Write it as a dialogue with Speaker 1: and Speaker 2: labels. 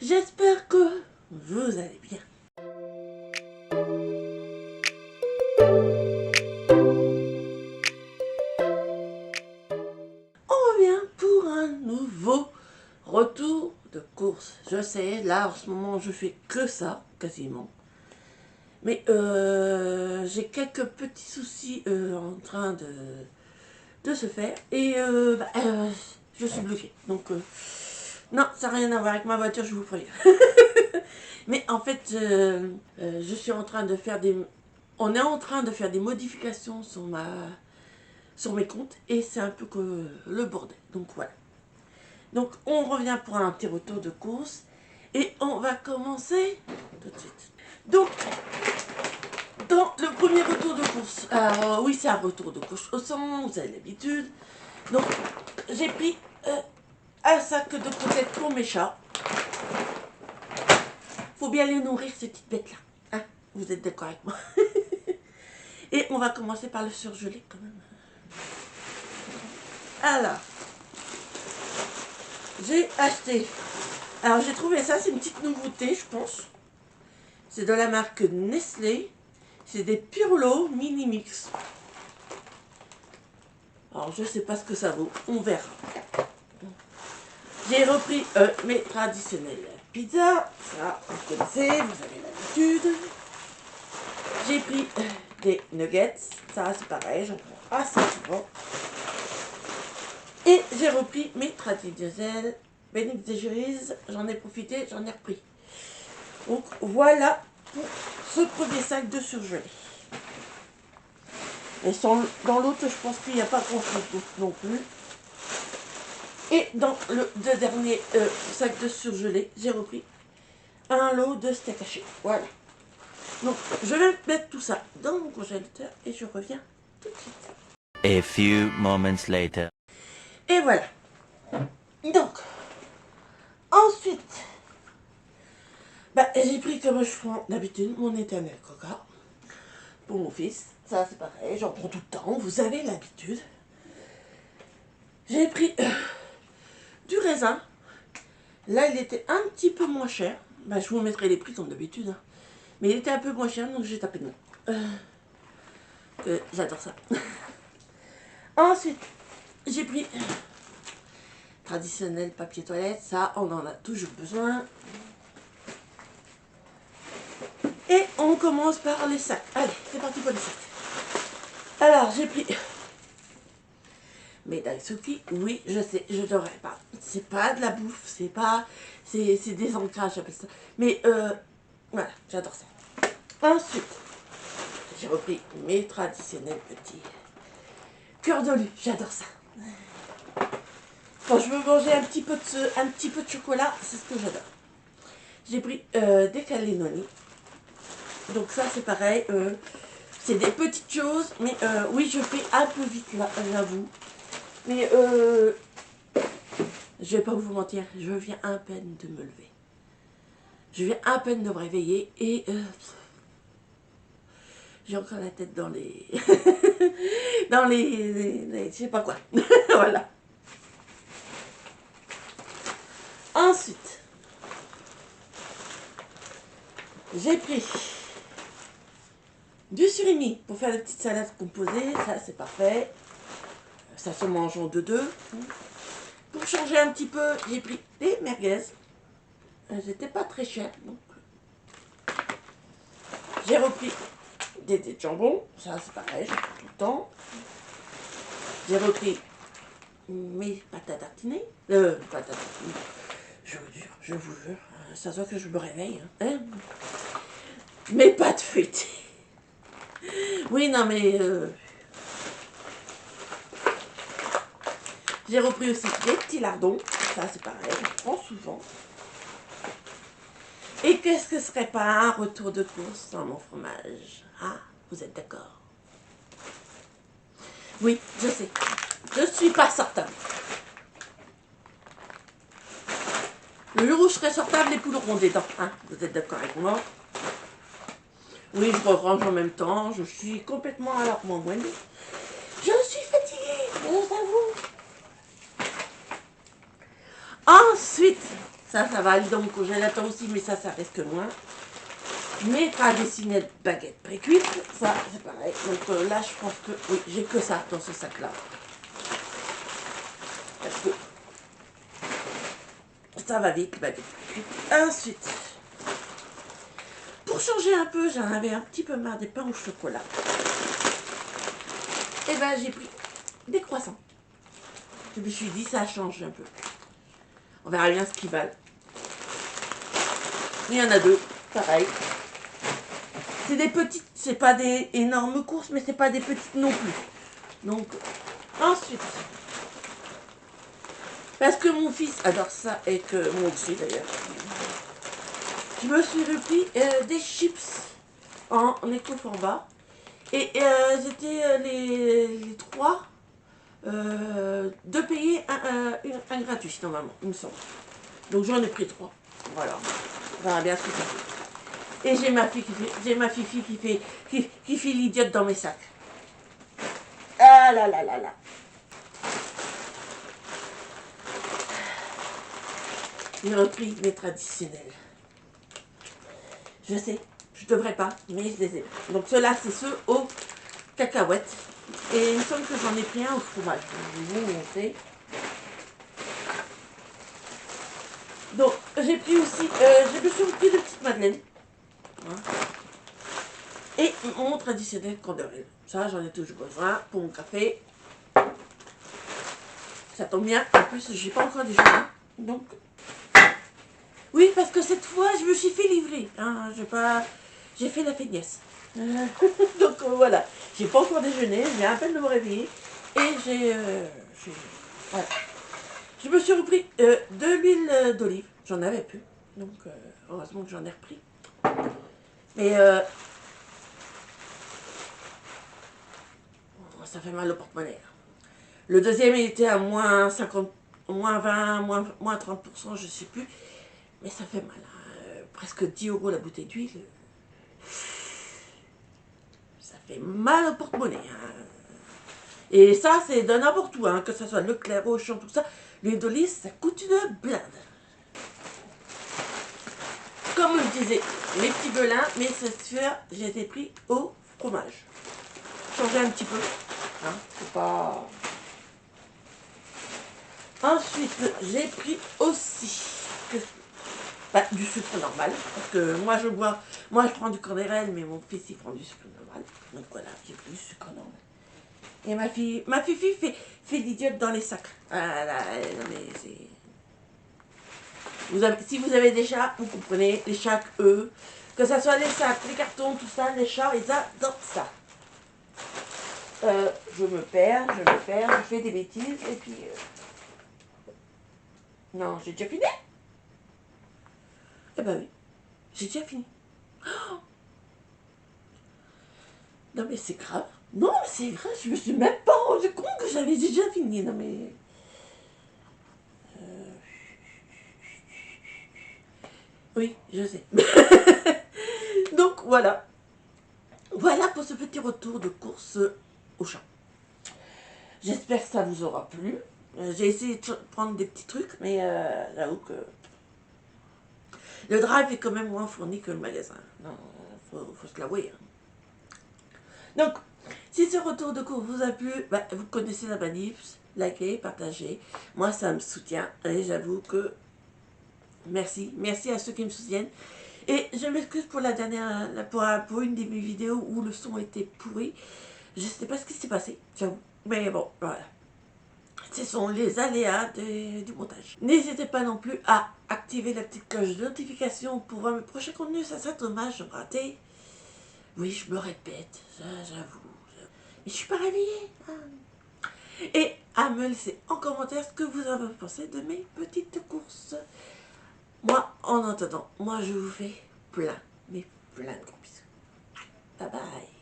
Speaker 1: J'espère que vous allez bien. On revient pour un nouveau retour de course. Je sais, là en ce moment je fais que ça, quasiment. Mais j'ai quelques petits soucis en train de se faire. Et je suis bloquée. Donc non, ça n'a rien à voir avec ma voiture, je vous préviens. Mais en fait, je suis en train de faire des... On est en train de faire des modifications sur mes comptes. Et c'est un peu que le bordel. Donc voilà. Donc on revient pour un petit retour de course. Et on va commencer tout de suite. Donc, dans le premier retour de course, oui c'est un retour de course au sang, vous avez l'habitude. Donc j'ai pris un sac de croquettes pour mes chats. Faut bien les nourrir ces petites bêtes là. Hein, vous êtes d'accord avec moi? Et on va commencer par le surgelé quand même. Alors, j'ai acheté. Alors j'ai trouvé ça, c'est une petite nouveauté je pense. C'est de la marque Nestlé. C'est des Pirlo Mini Mix. Alors je sais pas ce que ça vaut, on verra. J'ai repris mes traditionnelles pizzas. Ça, vous connaissez, vous avez l'habitude. J'ai pris des nuggets. Ça, c'est pareil, j'en prends assez souvent. Et j'ai repris mes traditionnelles Ben Jerry's. J'en ai profité, j'en ai repris. Donc voilà pour ce premier sac de surgelé. Et dans l'autre, je pense qu'il n'y a pas grand chose d'autre non plus. Et dans le deux derniers sacs de surgelé, j'ai repris un lot de steak haché. Voilà. Donc, je vais mettre tout ça dans mon congélateur et je reviens tout de suite.
Speaker 2: A few moments later.
Speaker 1: Et voilà. Donc, ensuite, j'ai pris comme je prends d'habitude mon éternel coca pour mon fils. Ça, c'est pareil, j'en prends tout le temps, vous avez l'habitude. J'ai pris du raisin. Là, il était un petit peu moins cher. Je vous mettrai les prix comme d'habitude. Hein. Mais il était un peu moins cher, donc j'ai tapé dedans. J'adore ça. Ensuite, j'ai pris traditionnel papier toilette. Ça, on en a toujours besoin. Et on commence par les sacs. Allez, c'est parti pour les sacs. Alors, j'ai pris médaille Sophie. Oui, je sais, je devrais pas. C'est pas de la bouffe, c'est pas... C'est des ancrages, j'appelle ça. Mais voilà, j'adore ça. Ensuite, j'ai repris mes traditionnels petits cœurs de lait. J'adore ça. Quand je veux manger un petit peu de chocolat, c'est ce que j'adore. J'ai pris des cannelloni. Donc ça, c'est pareil. C'est des petites choses. Mais oui, je fais un peu vite là, j'avoue. Mais je vais pas vous mentir. Je viens à peine de me lever. Je viens à peine de me réveiller. Et j'ai encore la tête dans les... dans les je sais pas quoi. Voilà. Ensuite, j'ai pris du surimi pour faire des petites salades composées. Ça, c'est parfait. Ça se mange en deux. Pour changer un petit peu, j'ai pris des merguez. C'était pas très cher. Donc. J'ai repris des dés de jambon. Ça, c'est pareil, je prends tout le temps. J'ai repris mes pâtes à tartiner. Pâtes à tartiner. Je vous jure, ça se voit que je me réveille. Hein. Mes pâtes feuilletées. Oui, non, mais... j'ai repris aussi des petits lardons. Ça, c'est pareil, je prends souvent. Et qu'est-ce que ce serait pas un retour de course sans mon fromage? Ah, vous êtes d'accord? Oui, je sais. Je suis pas sortable. Le jour où je serai sortable, les poules auront des dents. Hein, vous êtes d'accord avec moi? Oui, je range en même temps. Je suis complètement à la moelle. Je suis fatiguée, je l'avoue. Ensuite, Ça va aller dans mon congélateur aussi, mais ça reste loin. Mes traditionnelles baguettes pré-cuites, ça c'est pareil. Donc là, je pense que oui, j'ai que ça dans ce sac-là. Parce que ça va vite, baguettes pré-cuites. Ensuite, pour changer un peu, j'en avais un petit peu marre des pains au chocolat. Et ben j'ai pris des croissants. Je me suis dit, ça change un peu. On verra bien ce qu'ils valent. Il y en a deux, pareil. C'est des petites, c'est pas des énormes courses, mais c'est pas des petites non plus. Donc, ensuite, parce que mon fils adore ça et que moi aussi d'ailleurs, je me suis repris des chips en éco-format. Et j'étais les trois, deux payés, un gratuit normalement, il me semble. Donc j'en ai pris trois. Voilà. On verra bien ce que ça fait. Et j'ai ma fifi qui fait l'idiote dans mes sacs. Ah là là là là. J'ai repris mes traditionnels. Je sais, je devrais pas, mais je les ai. Donc ceux-là, c'est ceux aux cacahuètes. Et il me semble que j'en ai pris un au fromage. Je vais vous montrer. Donc j'ai pris aussi, j'ai me suis pris de petites madeleines. Hein. Et mon traditionnel canderelle. Ça, j'en ai toujours besoin pour mon café. Ça tombe bien. En plus, j'ai pas encore déjeuné. Donc, oui, parce que cette fois, je me suis fait livrer. Hein, j'ai fait la feignasse. Donc voilà. J'ai pas encore déjeuné. Je viens à peine de me réveiller. Et voilà. Je me suis repris de l'huile d'olive. J'en avais plus. Donc, heureusement que j'en ai repris. Mais ça fait mal au porte-monnaie. Le deuxième, il était à moins 50, moins 20, moins 30%, je sais plus. Mais ça fait mal. Hein. Presque 10 € la bouteille d'huile. Ça fait mal au porte-monnaie. Hein. Et ça, c'est de n'importe où. Hein. Que ce soit Leclerc, Auchan, tout ça. L'huile d'olive, ça coûte une blinde. Comme je disais, mes petits belins, mais cette fois, j'ai été pris au fromage. Changer un petit peu. Hein. C'est pas... Ensuite, j'ai pris aussi du sucre normal. Parce que moi je prends du canderelle, mais mon fils il prend du sucre normal. Donc voilà, j'ai pris du sucre normal. Et ma fifi fait l'idiote dans les sacs. Ah là, non mais c'est... Si vous avez des chats, vous comprenez, les chats, eux, que ce soit les sacs, les cartons, tout ça, les chats, ils adorent ça. Je me perds, je fais des bêtises, et puis... Non, j'ai déjà fini. Eh ben oui, j'ai déjà fini. Oh, non mais c'est grave. Non mais c'est grave, je me suis même pas rendu compte que j'avais déjà fini. Non mais... Oui, je sais. Donc voilà. Voilà pour ce petit retour de course au champ. J'espère que ça vous aura plu. J'ai essayé de prendre des petits trucs, mais j'avoue que le drive est quand même moins fourni que le magasin. Non, faut se l'avouer. Hein. Donc, si ce retour de course vous a plu, bah, vous connaissez la manip, likez, partagez. Moi, ça me soutient et j'avoue que merci. Merci à ceux qui me soutiennent. Et je m'excuse pour la dernière, pour une de mes vidéos où le son était pourri. Je ne sais pas ce qui s'est passé, j'avoue. Mais bon, voilà. Ce sont les aléas du montage. N'hésitez pas non plus à activer la petite cloche de notification pour voir mes prochains contenus. Ça serait dommage de me rater. Oui, je me répète, j'avoue. Mais je suis pas réveillée. Hein. Et à me laisser en commentaire ce que vous avez pensé de mes petites courses. Moi, en attendant, moi je vous fais plein, mais plein de gros bisous. Bye bye.